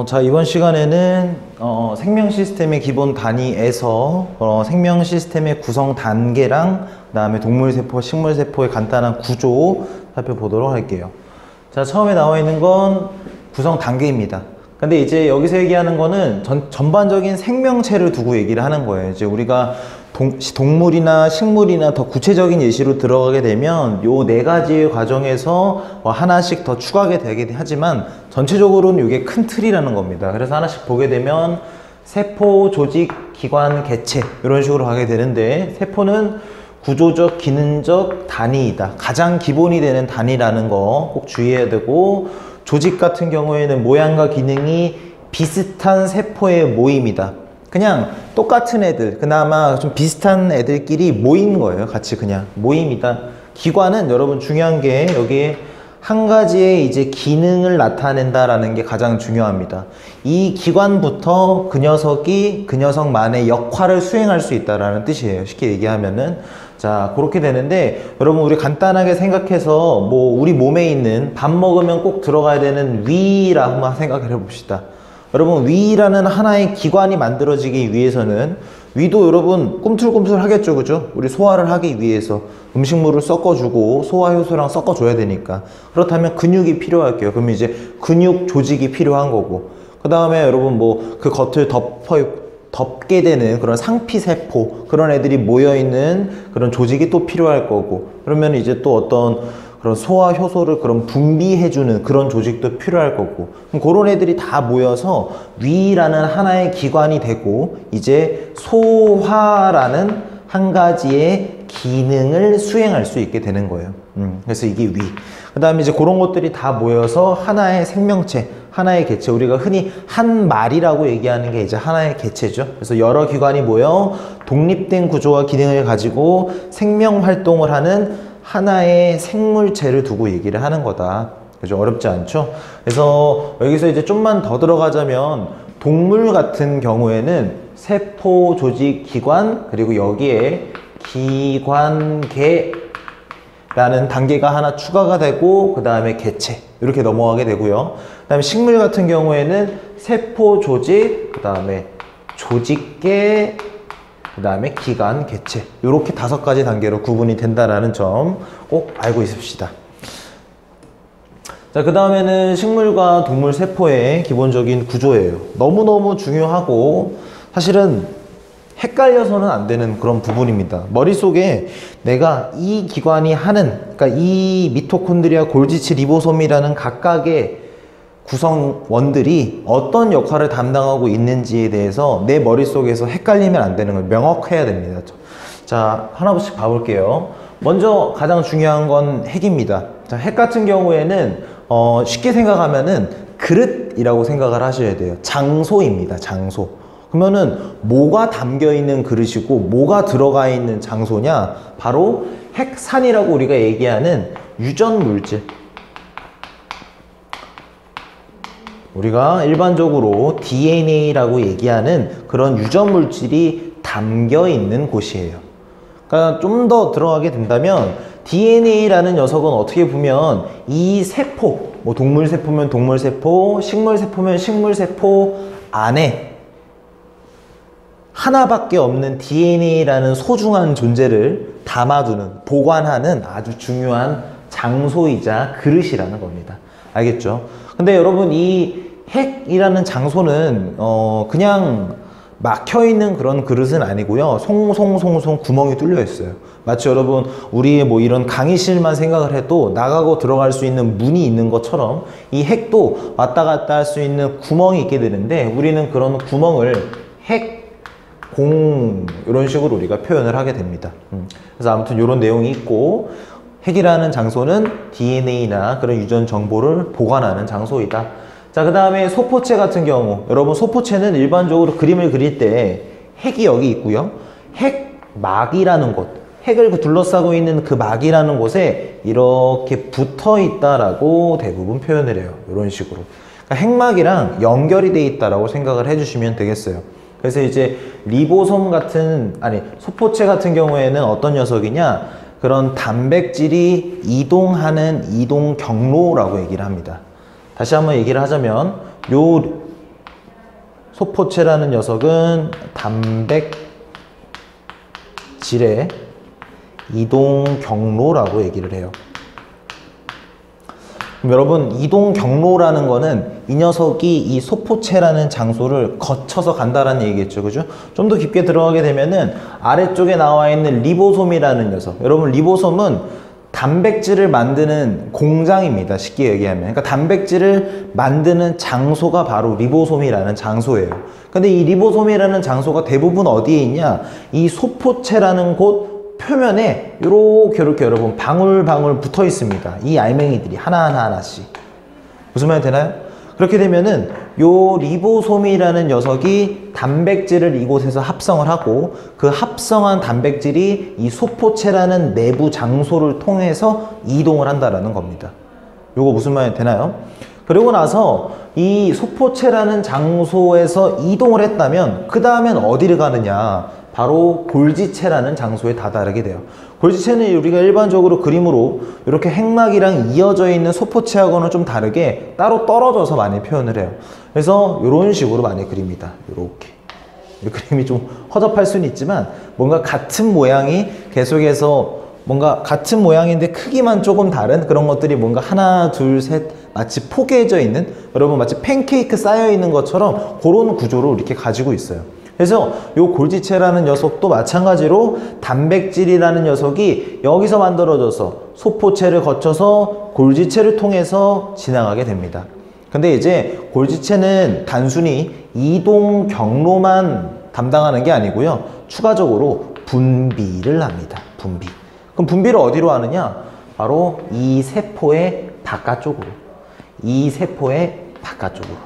자, 이번 시간에는 생명 시스템의 기본 단위에서 생명 시스템의 구성 단계랑 그다음에 동물세포, 식물세포의 간단한 구조 살펴보도록 할게요. 자, 처음에 나와 있는 건 구성 단계입니다. 근데 이제 여기서 얘기하는 거는 전반적인 생명체를 두고 얘기를 하는 거예요. 이제 우리가 동물이나 식물이나 더 구체적인 예시로 들어가게 되면 요 네 가지의 과정에서 하나씩 더 추가하게 되긴 하지만 전체적으로는 이게 큰 틀이라는 겁니다. 그래서 하나씩 보게 되면 세포, 조직, 기관, 개체 이런 식으로 가게 되는데, 세포는 구조적, 기능적 단위이다. 가장 기본이 되는 단위라는 거 꼭 주의해야 되고, 조직 같은 경우에는 모양과 기능이 비슷한 세포의 모임이다. 그냥 똑같은 애들, 그나마 좀 비슷한 애들끼리 모인 거예요. 같이 그냥 모임이다. 기관은 여러분 중요한 게 여기에 한 가지의 이제 기능을 나타낸다라는 게 가장 중요합니다. 이 기관부터 그 녀석이 그 녀석만의 역할을 수행할 수 있다라는 뜻이에요. 쉽게 얘기하면은. 자, 그렇게 되는데, 여러분 우리 간단하게 생각해서 뭐 우리 몸에 있는 밥 먹으면 꼭 들어가야 되는 위라 한번 생각을 해봅시다. 여러분 위라는 하나의 기관이 만들어지기 위해서는, 위도 여러분 꿈틀꿈틀 하겠죠, 그죠? 우리 소화를 하기 위해서 음식물을 섞어주고 소화 효소랑 섞어줘야 되니까. 그렇다면 근육이 필요할게요. 그러면 이제 근육 조직이 필요한 거고, 그 다음에 여러분 뭐 그 겉을 덮게 되는 그런 상피세포, 그런 애들이 모여있는 그런 조직이 또 필요할 거고, 그러면 이제 또 어떤 그런 소화 효소를 그런 분비해주는 그런 조직도 필요할 거고, 그럼 그런 애들이 다 모여서 위라는 하나의 기관이 되고, 이제 소화라는 한 가지의 기능을 수행할 수 있게 되는 거예요. 그래서 이게 위. 그 다음에 이제 그런 것들이 다 모여서 하나의 생명체, 하나의 개체, 우리가 흔히 한 마리라고 얘기하는 게 이제 하나의 개체죠. 그래서 여러 기관이 모여 독립된 구조와 기능을 가지고 생명 활동을 하는 하나의 생물체를 두고 얘기를 하는 거다. 그죠? 어렵지 않죠? 그래서 여기서 이제 좀만 더 들어가자면, 동물 같은 경우에는 세포, 조직, 기관, 그리고 여기에 기관계라는 단계가 하나 추가가 되고, 그 다음에 개체 이렇게 넘어가게 되고요. 그 다음에 식물 같은 경우에는 세포, 조직, 그 다음에 조직계, 그 다음에 기관, 개체, 이렇게 5가지 단계로 구분이 된다는 점 꼭 알고 있읍시다. 자, 그 다음에는 식물과 동물 세포의 기본적인 구조예요. 너무너무 중요하고 사실은 헷갈려서는 안 되는 그런 부분입니다. 머릿속에 내가 이 기관이 하는, 그러니까 이 미토콘드리아, 골지치, 리보솜이라는 각각의 구성원들이 어떤 역할을 담당하고 있는지에 대해서 내 머릿속에서 헷갈리면 안 되는 걸 명확해야 됩니다. 자, 하나씩 봐볼게요. 먼저 가장 중요한 건 핵입니다. 자, 핵 같은 경우에는 쉽게 생각하면은 그릇이라고 생각을 하셔야 돼요. 장소입니다. 장소. 그러면은 뭐가 담겨 있는 그릇이고 뭐가 들어가 있는 장소냐? 바로 핵산이라고 우리가 얘기하는 유전 물질. 우리가 일반적으로 DNA라고 얘기하는 그런 유전 물질이 담겨 있는 곳이에요. 그러니까 좀 더 들어가게 된다면, DNA라는 녀석은 어떻게 보면 이 세포, 뭐 동물세포면 동물세포, 식물세포면 식물세포 안에 하나밖에 없는 DNA라는 소중한 존재를 담아두는, 보관하는 아주 중요한 장소이자 그릇이라는 겁니다. 알겠죠? 근데 여러분 이 핵이라는 장소는 그냥 막혀있는 그런 그릇은 아니고요. 송송송송 구멍이 뚫려 있어요. 마치 여러분 우리의 뭐 이런 강의실만 생각을 해도 나가고 들어갈 수 있는 문이 있는 것처럼 이 핵도 왔다 갔다 할 수 있는 구멍이 있게 되는데, 우리는 그런 구멍을 핵공 이런 식으로 우리가 표현을 하게 됩니다. 그래서 아무튼 이런 내용이 있고, 핵이라는 장소는 DNA나 그런 유전 정보를 보관하는 장소이다. 자, 그 다음에 소포체 같은 경우, 여러분 소포체는 일반적으로 그림을 그릴 때 핵이 여기 있고요. 핵막이라는 곳, 핵을 둘러싸고 있는 그 막이라는 곳에 이렇게 붙어 있다라고 대부분 표현을 해요. 이런 식으로. 그러니까 핵막이랑 연결이 돼 있다라고 생각을 해주시면 되겠어요. 그래서 이제 리보솜 같은, 소포체 같은 경우에는 어떤 녀석이냐, 그런 단백질이 이동하는 이동 경로라고 얘기를 합니다. 다시 한번 얘기를 하자면, 요 소포체라는 녀석은 단백질의 이동 경로라고 얘기를 해요. 그럼 여러분, 이동 경로라는 거는 이 녀석이 이 소포체라는 장소를 거쳐서 간다라는 얘기겠죠. 그죠? 좀 더 깊게 들어가게 되면은 아래쪽에 나와 있는 리보솜이라는 녀석. 여러분, 리보솜은 단백질을 만드는 공장입니다. 쉽게 얘기하면. 그러니까 단백질을 만드는 장소가 바로 리보솜이라는 장소예요. 근데 이 리보솜이라는 장소가 대부분 어디에 있냐? 이 소포체라는 곳 표면에 이렇게 여러분 방울방울 붙어 있습니다. 이 알맹이들이 하나씩. 무슨 말이 되나요? 그렇게 되면은 요 리보솜이라는 녀석이 단백질을 이곳에서 합성을 하고 그 합성한 단백질이 이 소포체라는 내부 장소를 통해서 이동을 한다라는 겁니다. 요거 무슨 말이 되나요? 그리고 나서 이 소포체라는 장소에서 이동을 했다면 그 다음엔 어디를 가느냐? 바로 골지체라는 장소에 다다르게 돼요. 골지체는 우리가 일반적으로 그림으로 이렇게 핵막이랑 이어져 있는 소포체하고는 좀 다르게 따로 떨어져서 많이 표현을 해요. 그래서 이런 식으로 많이 그립니다. 이렇게. 이 그림이 좀 허접할 수는 있지만 뭔가 같은 모양이 계속해서 뭔가 같은 모양인데 크기만 조금 다른 그런 것들이 뭔가 하나, 둘, 셋 마치 포개져 있는, 여러분 마치 팬케이크 쌓여 있는 것처럼 그런 구조를 이렇게 가지고 있어요. 그래서 이 골지체라는 녀석도 마찬가지로 단백질이라는 녀석이 여기서 만들어져서 소포체를 거쳐서 골지체를 통해서 지나가게 됩니다. 근데 이제 골지체는 단순히 이동 경로만 담당하는 게 아니고요. 추가적으로 분비를 합니다. 분비. 그럼 분비를 어디로 하느냐? 바로 이 세포의 바깥쪽으로. 이 세포의 바깥쪽으로.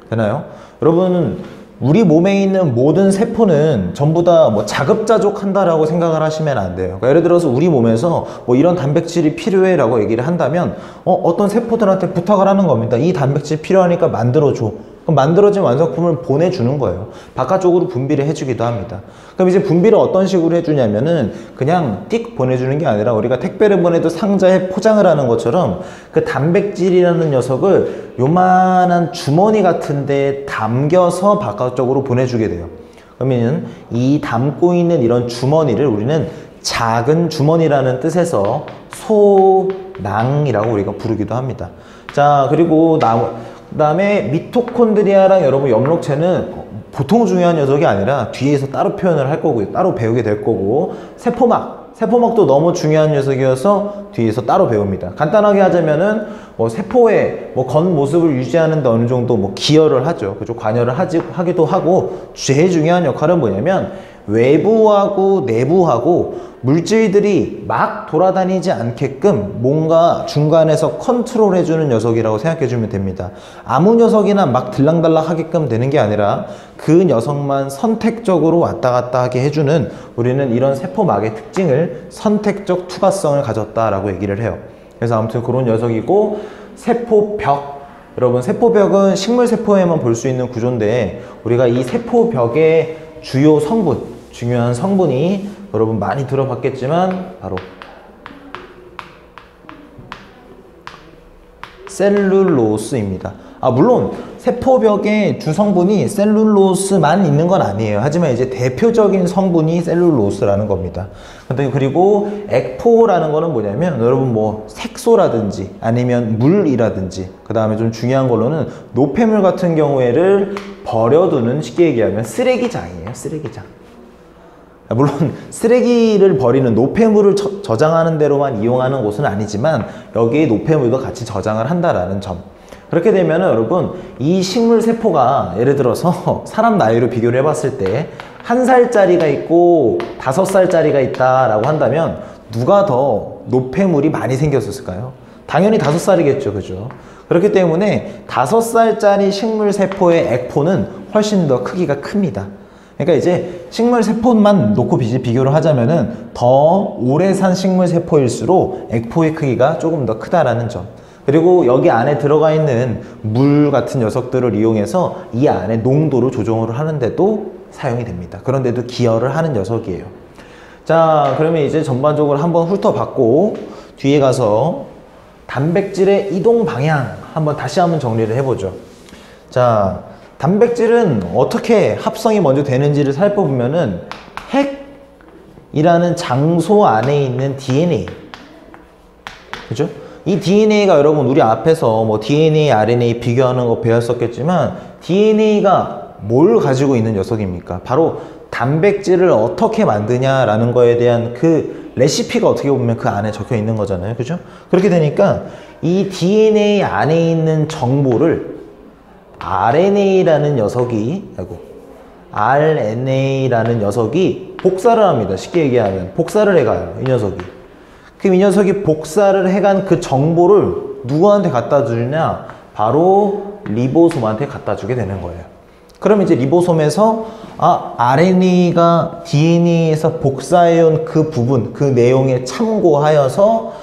되나요? 여러분, 우리 몸에 있는 모든 세포는 전부 다 뭐 자급자족한다라고 생각을 하시면 안 돼요. 그러니까 예를 들어서 우리 몸에서 뭐 이런 단백질이 필요해 라고 얘기를 한다면 어떤 세포들한테 부탁을 하는 겁니다. 이 단백질 필요하니까 만들어줘. 그럼 만들어진 완성품을 보내주는 거예요. 바깥쪽으로 분비를 해주기도 합니다. 그럼 이제 분비를 어떤 식으로 해주냐면은 그냥 띡 보내주는 게 아니라 우리가 택배를 보내도 상자에 포장을 하는 것처럼 그 단백질이라는 녀석을 요만한 주머니 같은 데 담겨서 바깥쪽으로 보내주게 돼요. 그러면 이 담고 있는 이런 주머니를 우리는 작은 주머니라는 뜻에서 소낭이라고 우리가 부르기도 합니다. 자, 그리고 그다음에 미토콘드리아랑 여러분 엽록체는 보통 중요한 녀석이 아니라 뒤에서 따로 표현을 할 거고요. 따로 배우게 될 거고, 세포막도 너무 중요한 녀석이어서 뒤에서 따로 배웁니다. 간단하게 하자면은 뭐 세포의 뭐 겉모습을 유지하는 데 어느 정도 뭐 기여를 하죠. 그죠? 관여를 하기도 하고, 제일 중요한 역할은 뭐냐면 외부하고 내부하고 물질들이 막 돌아다니지 않게끔 뭔가 중간에서 컨트롤 해주는 녀석이라고 생각해 주면 됩니다. 아무 녀석이나 막 들락달락 하게끔 되는 게 아니라 그 녀석만 선택적으로 왔다 갔다 하게 해주는, 우리는 이런 세포막의 특징을 선택적 투과성을 가졌다라고 얘기를 해요. 그래서 아무튼 그런 녀석이고, 세포벽. 여러분, 세포벽은 식물세포에만 볼 수 있는 구조인데 우리가 이 세포벽의 주요 성분, 중요한 성분이 여러분 많이 들어봤겠지만 바로 셀룰로스입니다. 물론 세포벽의 주성분이 셀룰로스만 있는 건 아니에요. 하지만 이제 대표적인 성분이 셀룰로스라는 겁니다. 근데 그리고 액포라는 거는 뭐냐면 여러분 뭐 색소라든지 아니면 물이라든지, 그 다음에 좀 중요한 걸로는 노폐물 같은 경우에를 버려두는, 쉽게 얘기하면 쓰레기장이에요. 쓰레기장. 물론 쓰레기를 버리는, 노폐물을 저장하는 데로만 이용하는 곳은 아니지만 여기에 노폐물도 같이 저장을 한다라는 점. 그렇게 되면 여러분, 이 식물세포가 예를 들어서 사람 나이로 비교를 해봤을 때 1살짜리가 있고 5살짜리가 있다라고 한다면 누가 더 노폐물이 많이 생겼을까요? 당연히 5살이겠죠. 그죠? 그렇기 때문에 5살짜리 식물세포의 액포는 훨씬 더 크기가 큽니다. 그러니까 이제 식물세포만 놓고 비교를 하자면은 더 오래 산 식물세포일수록 액포의 크기가 조금 더 크다라는 점. 그리고 여기 안에 들어가 있는 물 같은 녀석들을 이용해서 이 안에 농도를 조정을 하는데도 사용이 됩니다. 그런데도 기여를 하는 녀석이에요. 자, 그러면 이제 전반적으로 한번 훑어봤고, 뒤에 가서 단백질의 이동 방향 한번 다시 한번 정리를 해보죠. 자, 단백질은 어떻게 합성이 먼저 되는지를 살펴보면은 핵이라는 장소 안에 있는 DNA, 그죠? 이 DNA가 여러분 우리 앞에서 뭐 DNA, RNA 비교하는 거 배웠었겠지만 DNA가 뭘 가지고 있는 녀석입니까? 바로 단백질을 어떻게 만드냐라는 거에 대한 그 레시피가 어떻게 보면 그 안에 적혀 있는 거잖아요. 그죠? 그렇게 되니까 이 DNA 안에 있는 정보를 RNA라는 녀석이 복사를 합니다. 쉽게 얘기하면 복사를 해가요. 이 녀석이. 그럼 이 녀석이 복사를 해간 그 정보를 누구한테 갖다 주냐? 바로 리보솜한테 갖다 주게 되는 거예요. 그럼 이제 리보솜에서 RNA가 DNA에서 복사해온 그 부분, 그 내용에 참고하여서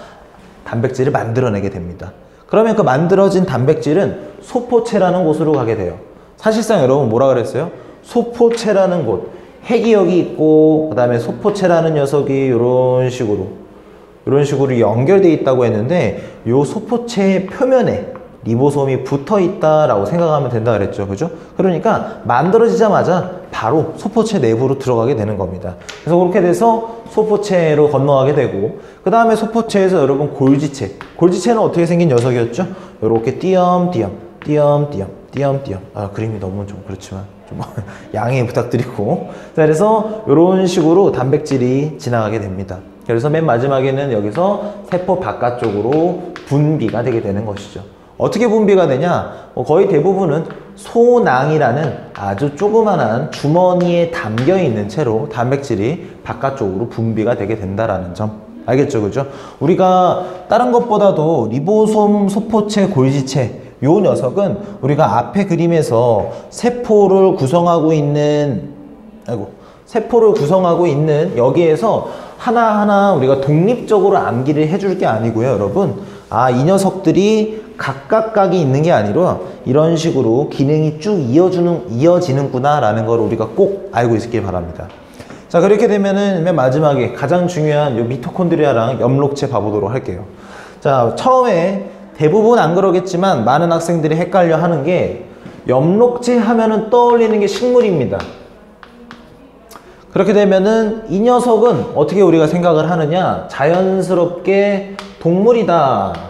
단백질을 만들어내게 됩니다. 그러면 그 만들어진 단백질은 소포체라는 곳으로 가게 돼요. 사실상 여러분 뭐라 그랬어요? 소포체라는 곳, 핵이 여기 있고 그 다음에 소포체라는 녀석이 이런 식으로 연결되어 있다고 했는데 이 소포체의 표면에 리보솜이 붙어 있다라고 생각하면 된다 그랬죠. 그죠? 그러니까 만들어지자마자 바로 소포체 내부로 들어가게 되는 겁니다. 그래서 그렇게 돼서 소포체로 건너가게 되고 그 다음에 소포체에서 여러분 골지체는 어떻게 생긴 녀석이었죠? 이렇게 띄엄띄엄 그림이 너무 좀 그렇지만 좀 양해 부탁드리고 자, 그래서 이런 식으로 단백질이 지나가게 됩니다. 그래서 맨 마지막에는 여기서 세포 바깥쪽으로 분비가 되게 되는 것이죠. 어떻게 분비가 되냐? 거의 대부분은 소낭이라는 아주 조그만한 주머니에 담겨 있는 채로 단백질이 바깥쪽으로 분비가 되게 된다라는 점 알겠죠? 그죠? 우리가 다른 것보다도 리보솜, 소포체, 골지체 요 녀석은 우리가 앞에 그림에서 세포를 구성하고 있는 여기에서 하나하나 우리가 독립적으로 암기를 해줄 게 아니고요, 여러분. 이 녀석들이 각각각이 있는 게 아니라 이런 식으로 기능이 쭉 이어지는구나 라는 걸 우리가 꼭 알고 있길 바랍니다. 자, 그렇게 되면은 맨 마지막에 가장 중요한 요 미토콘드리아랑 엽록체 봐보도록 할게요. 자, 처음에 대부분 안 그러겠지만 많은 학생들이 헷갈려 하는 게 엽록체 하면은 떠올리는 게 식물입니다. 그렇게 되면은 이 녀석은 어떻게 우리가 생각을 하느냐? 자연스럽게 동물이다.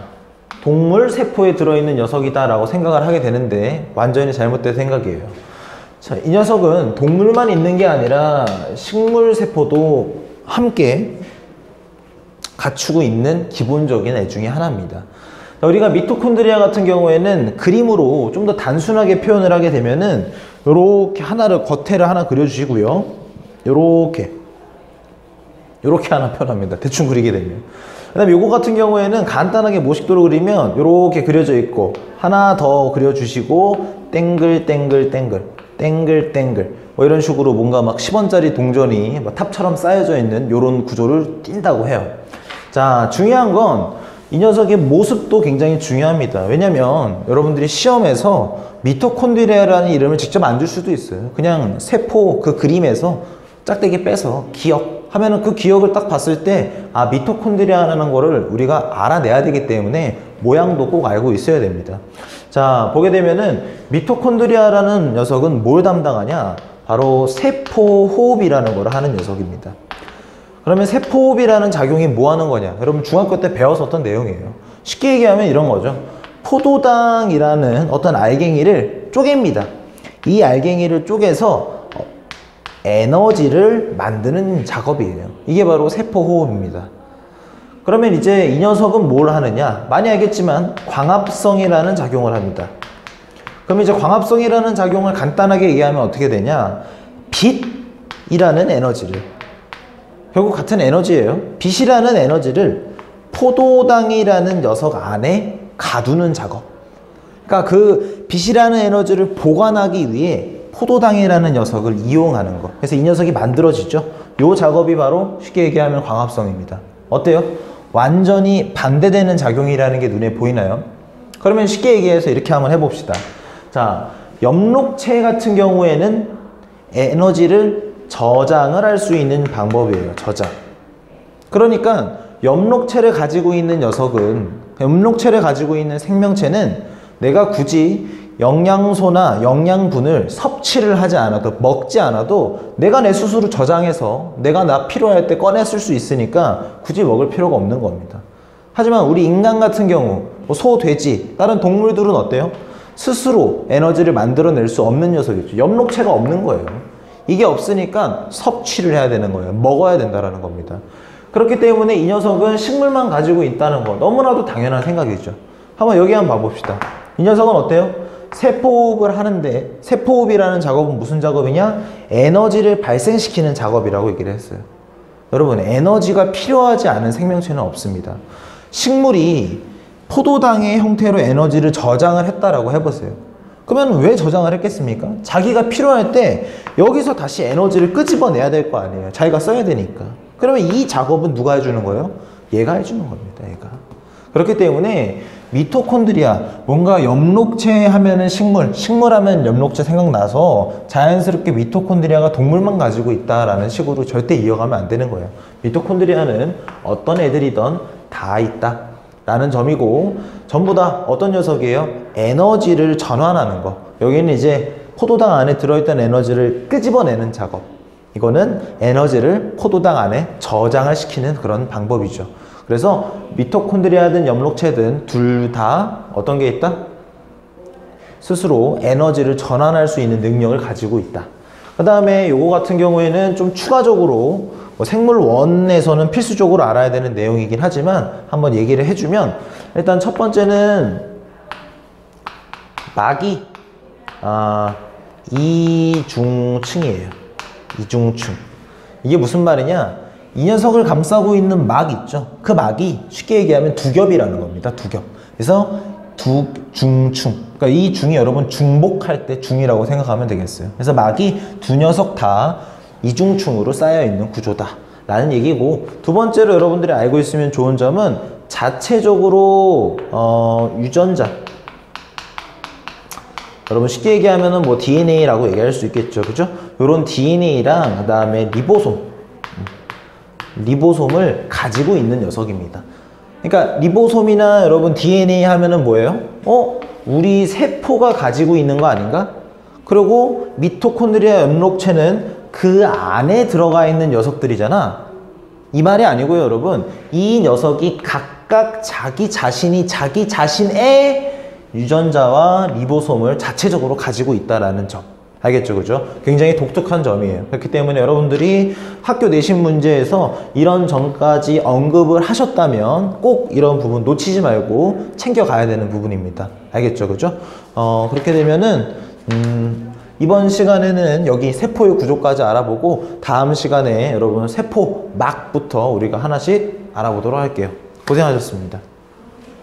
동물 세포에 들어있는 녀석이다 라고 생각을 하게 되는데 완전히 잘못된 생각이에요. 자, 이 녀석은 동물만 있는 게 아니라 식물 세포도 함께 갖추고 있는 기본적인 애 중에 하나입니다. 자, 우리가 미토콘드리아 같은 경우에는 그림으로 좀 더 단순하게 표현을 하게 되면은 요렇게 겉에를 하나 그려주시고요. 요렇게 하나 표현합니다. 대충 그리게 되면. 그 다음에 요거 같은 경우에는 간단하게 모식도로 그리면 요렇게 그려져 있고 하나 더 그려주시고 땡글 뭐 이런 식으로 뭔가 막 10원짜리 동전이 막 탑처럼 쌓여져 있는 요런 구조를 띈다고 해요. 자, 중요한 건 이 녀석의 모습도 굉장히 중요합니다. 왜냐면 여러분들이 시험에서 미토콘드리아라는 이름을 직접 안 줄 수도 있어요. 그냥 세포 그 그림에서 짝대기 빼서 기억 하면은 그 기억을 딱 봤을 때 미토콘드리아라는 거를 우리가 알아내야 되기 때문에 모양도 꼭 알고 있어야 됩니다. 자, 보게 되면은 미토콘드리아라는 녀석은 뭘 담당하냐? 바로 세포 호흡이라는 걸 하는 녀석입니다. 그러면 세포 호흡이라는 작용이 뭐 하는 거냐? 여러분 중학교 때 배웠었던 내용이에요. 쉽게 얘기하면 이런 거죠. 포도당이라는 어떤 알갱이를 쪼갭니다. 이 알갱이를 쪼개서 에너지를 만드는 작업이에요. 이게 바로 세포호흡입니다. 그러면 이제 이 녀석은 뭘 하느냐? 많이 알겠지만 광합성이라는 작용을 합니다. 그럼 이제 광합성이라는 작용을 간단하게 얘기하면 어떻게 되냐? 빛이라는 에너지를, 결국 같은 에너지예요. 빛이라는 에너지를 포도당이라는 녀석 안에 가두는 작업. 그러니까 그 빛이라는 에너지를 보관하기 위해 포도당이라는 녀석을 이용하는 것. 그래서 이 녀석이 만들어지죠. 이 작업이 바로 쉽게 얘기하면 광합성입니다. 어때요? 완전히 반대되는 작용이라는 게 눈에 보이나요? 그러면 쉽게 얘기해서 이렇게 한번 해봅시다. 자, 엽록체 같은 경우에는 에너지를 저장을 할 수 있는 방법이에요. 저장. 그러니까 엽록체를 가지고 있는 녀석은, 엽록체를 가지고 있는 생명체는 내가 굳이 영양소나 영양분을 섭취를 하지 않아도, 먹지 않아도 내가 내 스스로 저장해서 내가 나 필요할 때 꺼내 쓸 수 있으니까 굳이 먹을 필요가 없는 겁니다. 하지만 우리 인간 같은 경우, 뭐 소, 돼지, 다른 동물들은 어때요? 스스로 에너지를 만들어낼 수 없는 녀석이죠. 엽록체가 없는 거예요. 이게 없으니까 섭취를 해야 되는 거예요. 먹어야 된다는 겁니다. 그렇기 때문에 이 녀석은 식물만 가지고 있다는 거 너무나도 당연한 생각이죠. 한번 여기 한번 봐봅시다. 이 녀석은 어때요? 세포호흡을 하는데, 세포호흡이라는 작업은 무슨 작업이냐? 에너지를 발생시키는 작업이라고 얘기를 했어요. 여러분, 에너지가 필요하지 않은 생명체는 없습니다. 식물이 포도당의 형태로 에너지를 저장을 했다라고 해보세요. 그러면 왜 저장을 했겠습니까? 자기가 필요할 때 여기서 다시 에너지를 끄집어내야 될 거 아니에요. 자기가 써야 되니까. 그러면 이 작업은 누가 해주는 거예요? 얘가 해주는 겁니다. 얘가. 그렇기 때문에 미토콘드리아, 뭔가 엽록체 하면은 식물 하면 엽록체 생각나서 자연스럽게 미토콘드리아가 동물만 가지고 있다라는 식으로 절대 이어가면 안 되는 거예요. 미토콘드리아는 어떤 애들이든 다 있다 라는 점이고, 전부 다 어떤 녀석이에요? 에너지를 전환하는 거. 여기는 이제 포도당 안에 들어있던 에너지를 끄집어내는 작업. 이거는 에너지를 포도당 안에 저장을 시키는 그런 방법이죠. 그래서 미토콘드리아든 엽록체든 둘 다 어떤 게 있다? 스스로 에너지를 전환할 수 있는 능력을 가지고 있다. 그 다음에 요거 같은 경우에는 좀 추가적으로 생물원에서는 필수적으로 알아야 되는 내용이긴 하지만 한번 얘기를 해주면, 일단 첫 번째는 막이 이중층이에요. 이중층. 이게 무슨 말이냐? 이 녀석을 감싸고 있는 막 있죠. 그 막이 쉽게 얘기하면 두겹이라는 겁니다. 두겹. 그래서 중층. 그러니까 이 중이 여러분 중복할 때 중이라고 생각하면 되겠어요. 그래서 막이 두 녀석 다 이중층으로 쌓여있는 구조다 라는 얘기고, 두 번째로 여러분들이 알고 있으면 좋은 점은 자체적으로 유전자, 여러분 쉽게 얘기하면은 뭐 DNA라고 얘기할 수 있겠죠. 그죠? 요런 DNA랑 그 다음에 리보솜을 가지고 있는 녀석입니다. 그러니까 리보솜이나 여러분 DNA 하면은 뭐예요? 우리 세포가 가지고 있는 거 아닌가? 그리고 미토콘드리아 엽록체는 그 안에 들어가 있는 녀석들이잖아. 이 말이 아니고요, 여러분. 이 녀석이 각각 자기 자신이 자기 자신의 유전자와 리보솜을 자체적으로 가지고 있다라는 점. 알겠죠? 그죠? 굉장히 독특한 점이에요. 그렇기 때문에 여러분들이 학교 내신 문제에서 이런 점까지 언급을 하셨다면 꼭 이런 부분 놓치지 말고 챙겨가야 되는 부분입니다. 알겠죠? 그죠? 그렇게 되면은 이번 시간에는 여기 세포의 구조까지 알아보고, 다음 시간에 여러분 세포막부터 우리가 하나씩 알아보도록 할게요. 고생하셨습니다.